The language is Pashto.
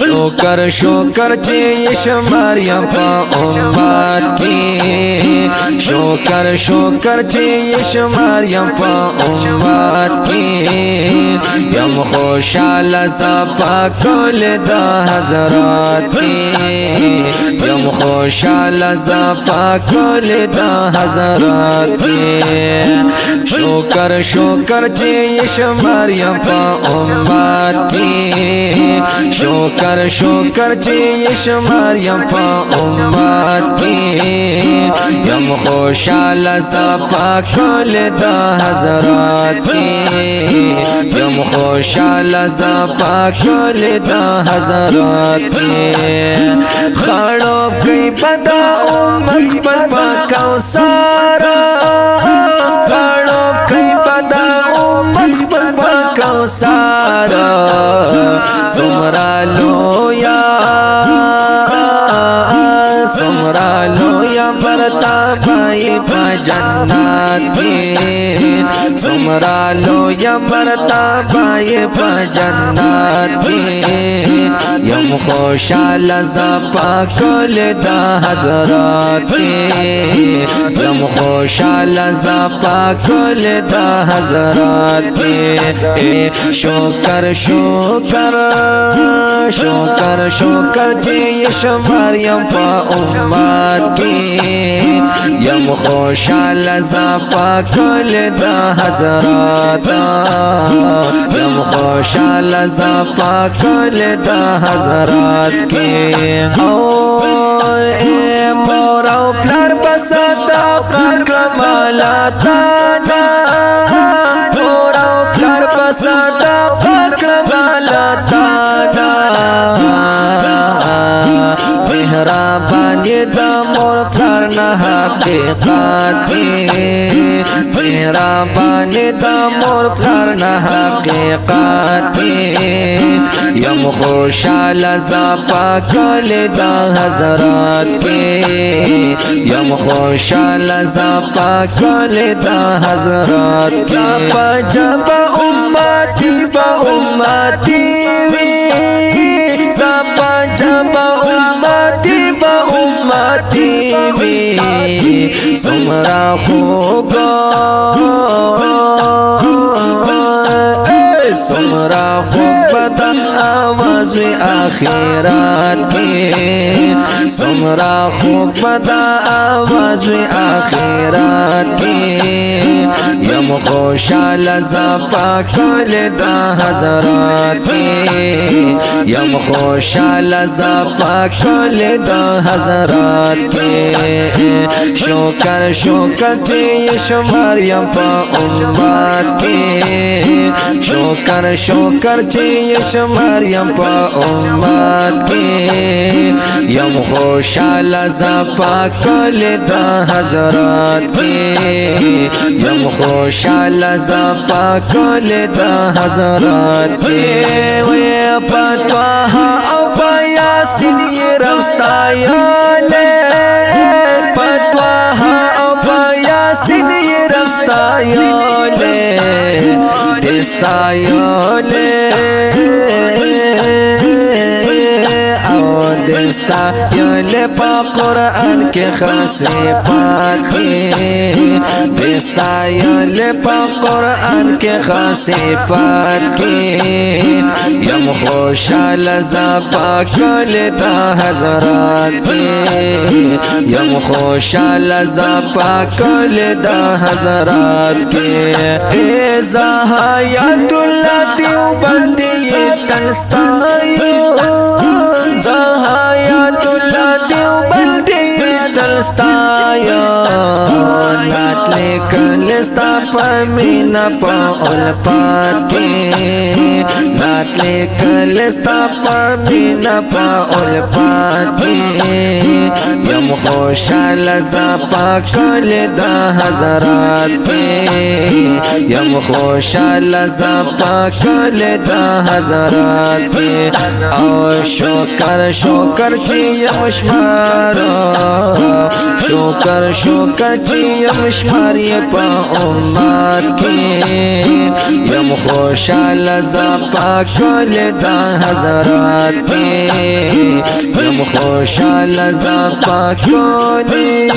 شکر شکر چی شماریم پا امت کی شکر شکر چی شماریم پا امت کی یم خوشحال زپا کل دا حضرات کی یم خوشحال زپا کل دا حضرات کی شکر شکر چی شماریم پا امت کی شکر شکر چی شماریم پا امت کی یم خوشحال زپا کل دا حضرات کی یم خوشحال زپا کل دا حضرات کی خړوب کئی پدا امت پر پاکاو سارا خړوب کئی پدا امت پر پاکاو سارا سمرا لویا سمرا لویا برتا بائی پا جنات کی سمرا لویا برتا بائی پا جنات کی یم خوشحال زپا کل دا حضرات کی یم خوشحال زپا کل دا حضرات کی شکر شکر شکر شکر جی شماریم پا امت کی یم خوشحال زپا کل دا حضرات یم خوشحال زپا کل دا حضرات کی او اے مورا و پلار بساتا کمالاتا مورا و پلار بساتا کمالاتا مهربانی دا مور پلار نه حقیقت دی مهربانی دا مور پلار نه حقیقت دی یم خوشحال زپا کل دا حضرات کی یم خوشحال زپا کل دا حضرات کی جب امتی با امتی وی زپا جب امتی با امتی وی سمرا خوگا سمرا خوب بدا آواز و آخرات کی سمرا خوب بدا آواز و آخرات کی یم خوشحال زپا کل دا حضرات کی یم خوشحال زپا کل دا حضرات کی شکر شکر چی شماریم پا امت کی شکر شکر چی شماریم پا امت کی یم خوشحال زپا کل دا حضرات کی یم خوشحال زپا کل دا حضرات کی وی پتواها او پا یاسین یہ رمستایالے پتواها او پا یاسین یہ رمستایالے دستایالے دستا یل پا قرآن کے خاصفات کی دستا یل پا قرآن کے خاصفات کی یم خوشحال زپا کل دا حضرات کی یم خوشحال زپا کل دا حضرات کی اے زہایت اللہ دیوبندی تنستایو زہایت اللہ دیوبندی تلستایا نات لیکن لستا پا مینا پا الپات کی نات لیکن لستا پا مینا پا الپات کی یم خوشحال زپا کل دا حضرات کی یم خوشحال زپا کل دا حضرات کی او شکر شکر چی یم شمارا شکر شکر چی یم شماری پا امت کی یم خوشحال زپا کل دا حضرات کی یم خوشحال ز پاکونی